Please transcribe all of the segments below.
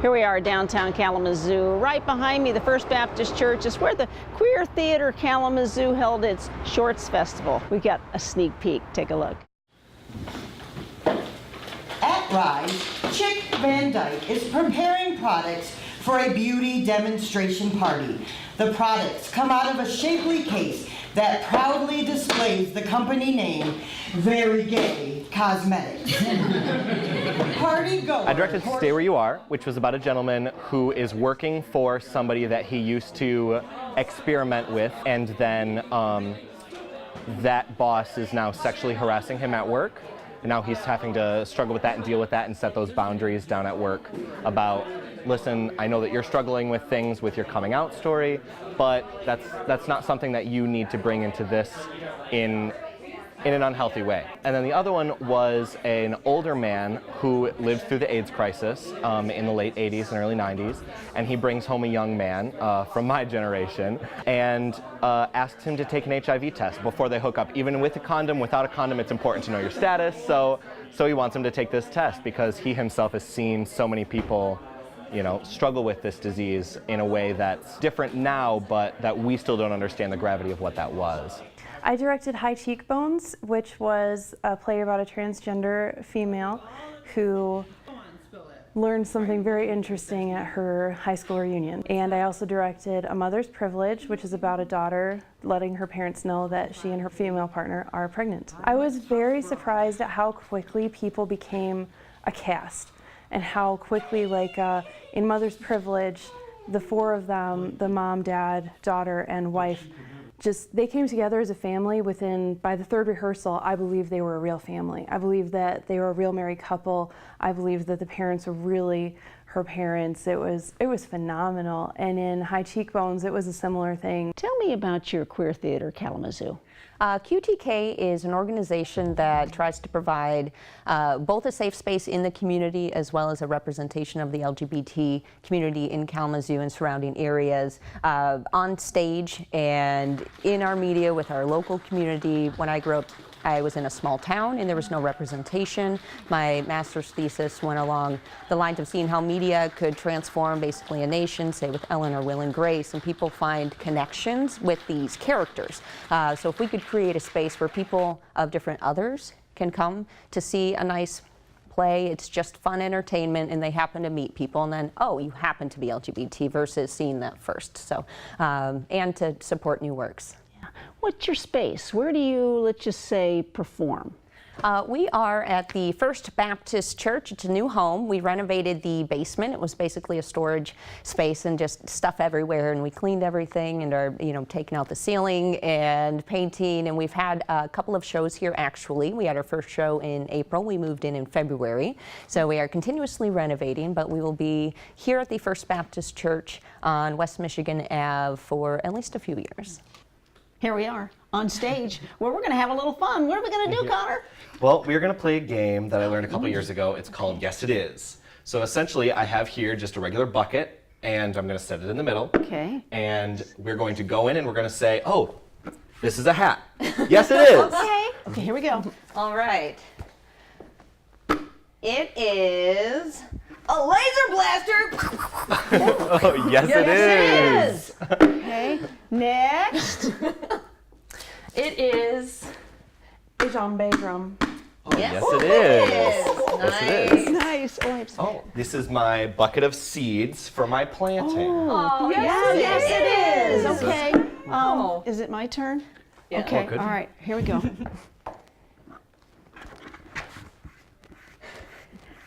Here we are downtown Kalamazoo. Right behind me, the First Baptist Church is where the Queer Theater Kalamazoo held its Shorts Festival. We got a sneak peek. Take a look. At Rise, Chick Van Dyke is preparing products for a beauty demonstration party. The products come out of a shapely case that proudly displays the company name, Very Gay Cosmetics. Party goers. I directed Stay Where You Are, which was about a gentleman who is working for somebody that he used to experiment with, and then that boss is now sexually harassing him at work. And now he's having to struggle with that and deal with that and set those boundaries down at work about, listen, I know that you're struggling with things with your coming out story, but that's not something that you need to bring into this in an unhealthy way. And then the other one was an older man who lived through the AIDS crisis in the late 80s and early 90s, and he brings home a young man from my generation and asks him to take an HIV test before they hook up. Even with a condom, without a condom, it's important to know your status, so he wants him to take this test because he himself has seen so many people, you know, struggle with this disease in a way that's different now, but that we still don't understand the gravity of what that was. I directed High Cheekbones, which was a play about a transgender female who learned something very interesting at her high school reunion. And I also directed A Mother's Privilege, which is about a daughter letting her parents know that she and her female partner are pregnant. I was very surprised at how quickly people became a cast and how quickly, like in Mother's Privilege, the four of them, the mom, dad, daughter, and wife, they came together as a family by the third rehearsal. I believe they were a real family. I believe that they were a real married couple. I believe that the parents were really her parents. It was phenomenal. And in High Cheekbones, it was a similar thing. Tell me about your Queer Theater Kalamazoo. QTK is an organization that tries to provide both a safe space in the community as well as a representation of the LGBT community in Kalamazoo and surrounding areas on stage and in our media with our local community. When I grew up, I was in a small town and there was no representation. My master's thesis went along the lines of seeing how media could transform basically a nation, say with Eleanor, Will, and Grace, and people find connections with these characters. So if we could create a space where people of different others can come to see a nice play, it's just fun entertainment, and they happen to meet people, and then, oh, you happen to be LGBT versus seeing that first. So, and to support new works. What's your space? Where do you, let's just say, perform? We are at the First Baptist Church. It's a new home. We renovated the basement. It was basically a storage space and just stuff everywhere, and we cleaned everything and are, taking out the ceiling and painting, and we've had a couple of shows here actually. We had our first show in April. We moved in February. So we are continuously renovating, but we will be here at the First Baptist Church on West Michigan Ave for at least a few years. Here we are on stage where we're going to have a little fun. What are we going to do, Connor? Well, we're going to play a game that I learned a couple years ago. It's called Yes It Is. So essentially, I have here just a regular bucket, and I'm going to set it in the middle. Okay. And we're going to go in and we're going to say, oh, this is a hat. Yes, it is. Okay, here we go. All right. It is a laser blaster. Oh, yes, it is. Okay, next. It is a djembe drum. Oh, yes, it is. Nice. Yes, it is. Nice. Oh, I have some. Oh, this is my bucket of seeds for my planting. Oh, yes, it is. Okay. Oh. Is it my turn? Yeah. Okay. Oh, good. All right. Here we go.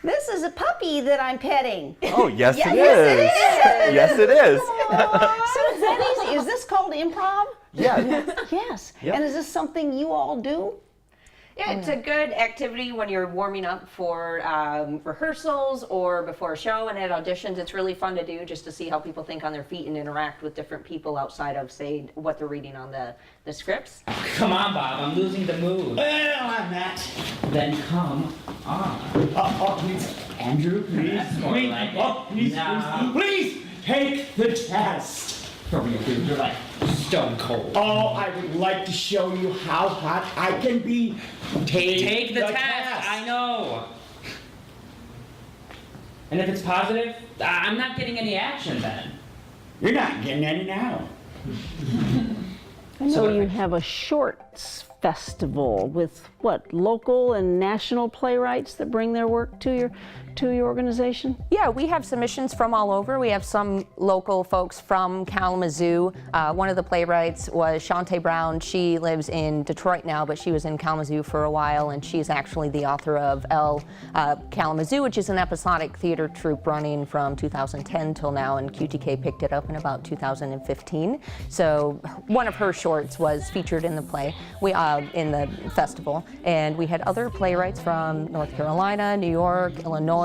This is a puppy that I'm petting. Oh, yes, it is. Yes, it is. Yes, it is. So is that easy? Is this called improv? Yeah. Yes. Yep. And is this something you all do? Yeah, it's a good activity when you're warming up for rehearsals or before a show, and at auditions. It's really fun to do just to see how people think on their feet and interact with different people outside of, say, what they're reading on the scripts. Come on, Bob, I'm losing the mood. Well, I'm not. Then come on. Please. Andrew, please. Please take the test. For real, dude, you're like stone cold. Oh, I would like to show you how hot I can be. Take the test. I know. And if it's positive, I'm not getting any action then. You're not getting any now. I know you have a shorts festival with what, local and national playwrights that bring their work to your organization? Yeah, we have submissions from all over. We have some local folks from Kalamazoo. One of the playwrights was Shantae Brown. She lives in Detroit now, but she was in Kalamazoo for a while, and she's actually the author of Kalamazoo, which is an episodic theater troupe running from 2010 till now, and QTK picked it up in about 2015. So one of her shorts was featured in the play, in the festival, and we had other playwrights from North Carolina, New York, Illinois,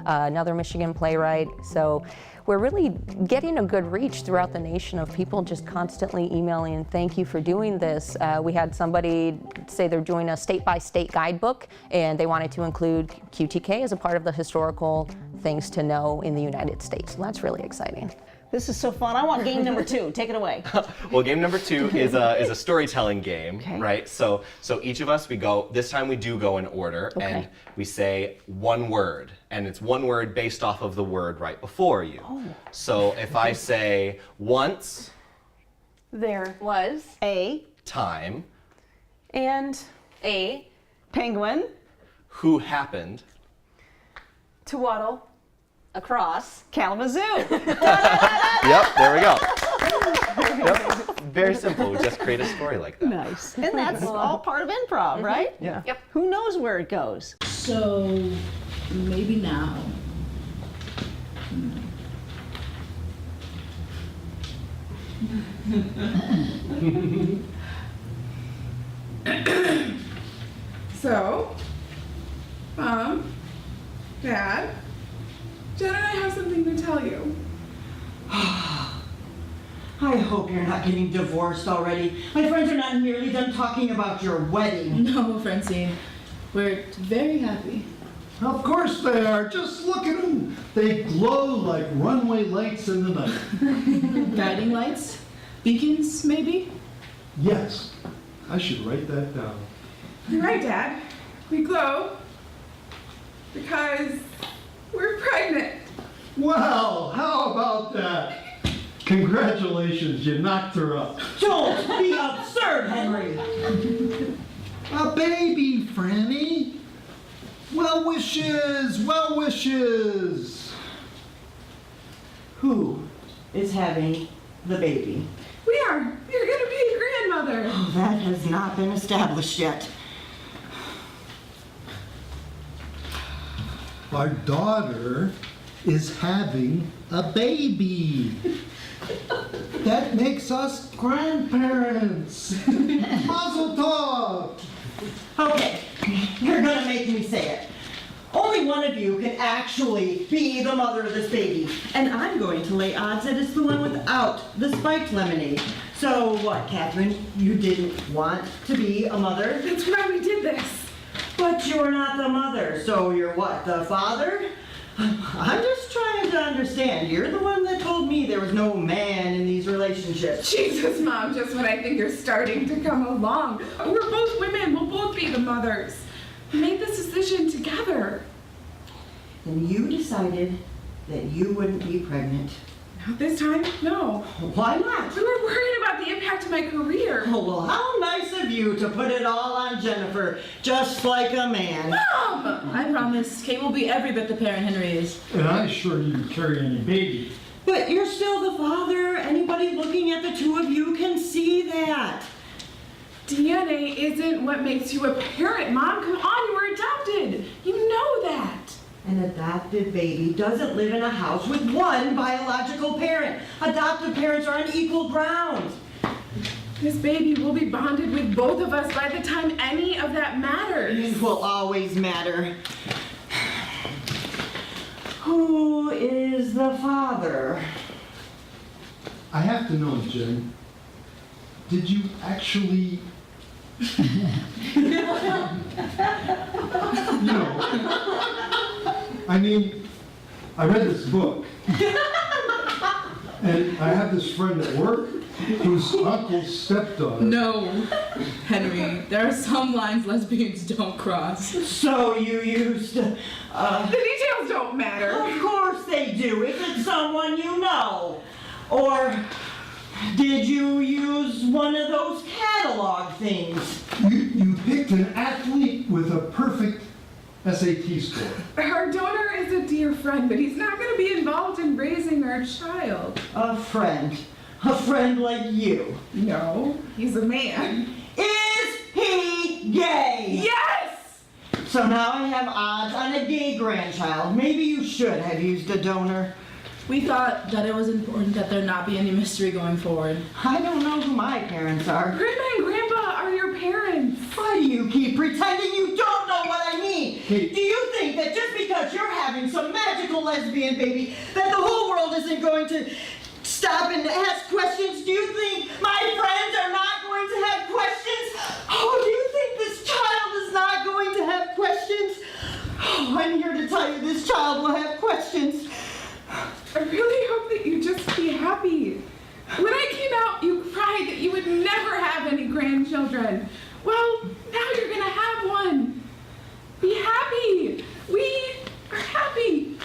another Michigan playwright. So we're really getting a good reach throughout the nation of people just constantly emailing, thank you for doing this. We had somebody say they're doing a state-by-state guidebook, and they wanted to include QTK as a part of the historical things to know in the United States. So that's really exciting. This is so fun. I want game number 2. Take it away. Well, game number 2 is a storytelling game, Okay. right? So each of us, this time we do go in order, Okay. and we say one word, and it's one word based off of the word right before you. Oh. So if I say once, There Was A, time, and a penguin, who happened, to waddle. across. Kalamazoo. yep, there we go. Yep. Very simple, we just create a story like that. Nice. And that's all part of improv, right? Yeah. Yep. Who knows where it goes? So maybe now. So, Mom, Dad, Jen and I have something to tell you. I hope you're not getting divorced already. My friends are not nearly done talking about your wedding. No, Francine, we're very happy. Of course they are. Just look at them. They glow like runway lights in the night. Guiding lights? Beacons, maybe? Yes, I should write that down. You're right, Dad. We glow because we're pregnant. Well, how about that? Congratulations, you knocked her up. Don't be absurd, Henry. A baby, Franny. Well wishes, well wishes. Who is having the baby? We are. You're gonna be a grandmother. Oh, that has not been established yet. Our daughter is having a baby. That makes us grandparents. Mazel tov. Okay, you're gonna make me say it. Only one of you can actually be the mother of this baby. And I'm going to lay odds that it's the one without the spiked lemonade. So what, Catherine? You didn't want to be a mother? That's why we did this. But you're not the mother, so you're what, the father? I'm just trying to understand. You're the one that told me there was no man in these relationships. Jesus, Mom, just when I think you're starting to come along. We're both women. We'll both be the mothers. We made this decision together. And you decided that you wouldn't be pregnant. Not this time, no. Why not? We were worried about the impact of my career. Oh, well, how nice of you to put it all on Jennifer, just like a man. Mom! I promise, Kate will be every bit the parent Henry is. And I sure didn't carry any baby. But you're still the father. Anybody looking at the two of you can see that. DNA isn't what makes you a parent, Mom. Come on, you were adopted. You know that. An adopted baby doesn't live in a house with one biological parent. Adoptive parents are on equal ground. This baby will be bonded with both of us by the time any of that matters. It will always matter. Who is the father? I have to know, Jen. Did you actually... I mean, I read this book, and I have this friend at work whose uncle's stepdaughter. No, Henry. There are some lines lesbians don't cross. So you used, The details don't matter. Of course they do, if it's someone you know. Or did you use one of those catalog things? You picked an athlete with a perfect SAT score. Our donor is a dear friend, but he's not going to be involved in raising our child. A friend like you. No, he's a man. Is he gay? Yes! So now I have odds on a gay grandchild. Maybe you should have used a donor. We thought that it was important that there not be any mystery going forward. I don't know who my parents are. Grandma and Grandpa are your parents. Why do you keep pretending you don't know what I mean? Hey. Do you think that just because you're having some magical lesbian baby that the whole world isn't going to stop and ask questions? Do you think my friends are not going to have questions? Oh, do you think this child is not going to have questions? Oh, I'm here to tell you this child will have questions. I really hope that you just be happy. When I came out, you cried that you would never have any grandchildren. Well, now you're gonna have one. Be happy. We are happy.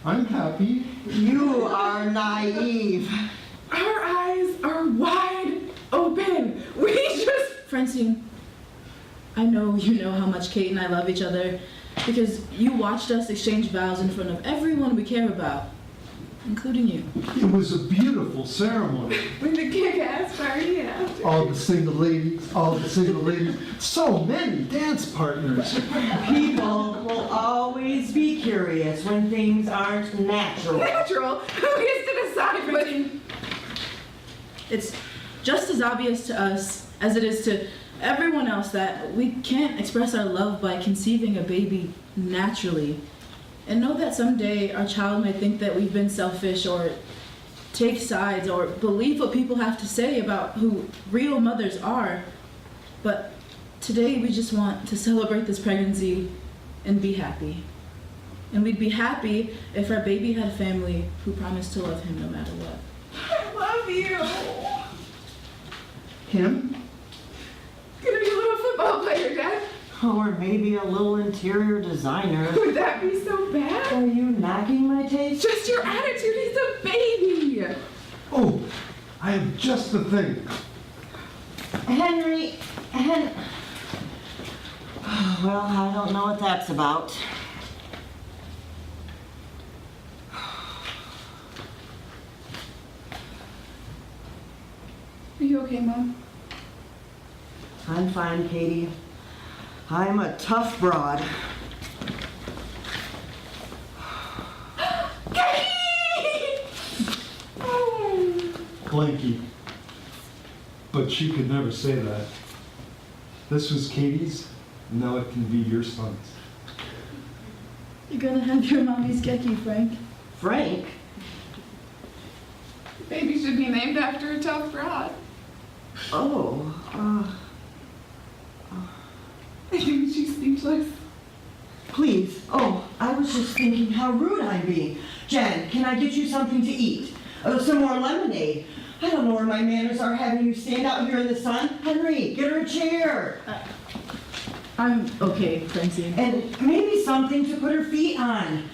I'm happy. You are naive. Our eyes are wide open. We just... Francine, I know you know how much Kate and I love each other because you watched us exchange vows in front of everyone we care about, including you. It was a beautiful ceremony. With a kick-ass party after. All the single ladies, so many dance partners. People will always be curious when things aren't natural. Natural? Who gets to decide what... It's just as obvious to us as it is to everyone else that we can't express our love by conceiving a baby naturally. And know that someday our child may think that we've been selfish or take sides or believe what people have to say about who real mothers are. But today we just want to celebrate this pregnancy and be happy. And we'd be happy if our baby had a family who promised to love him no matter what. I love you. Him? Gonna be a little football player, Dad. Or maybe a little interior designer. Would that be so bad? Are you knocking my taste? Just your attitude, he's a baby. Oh, I am just the thing. Henry, well, I don't know what that's about. Are you okay, Mom? I'm fine, Katie. I'm a tough broad. Blanky. But she could never say that. This was Katie's, now it can be your son's. You're gonna have your mommy's gecky, Frank. Frank? Baby should be named after a tough broad. Oh, I think she's speechless. please. Oh, I was just thinking how rude I'm being. Jen, can I get you something to eat? Some more lemonade. I don't know where my manners are having you stand out here in the sun. Henry, get her a chair. I'm okay, Francine. And maybe something to put her feet on.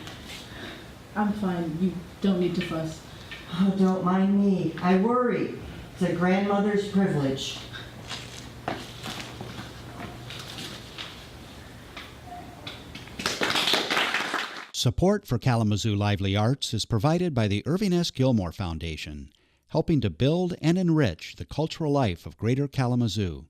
I'm fine. You don't need to fuss. Oh, don't mind me. I worry. It's a grandmother's privilege. Support for Kalamazoo Lively Arts is provided by the Irving S. Gilmore Foundation, helping to build and enrich the cultural life of Greater Kalamazoo.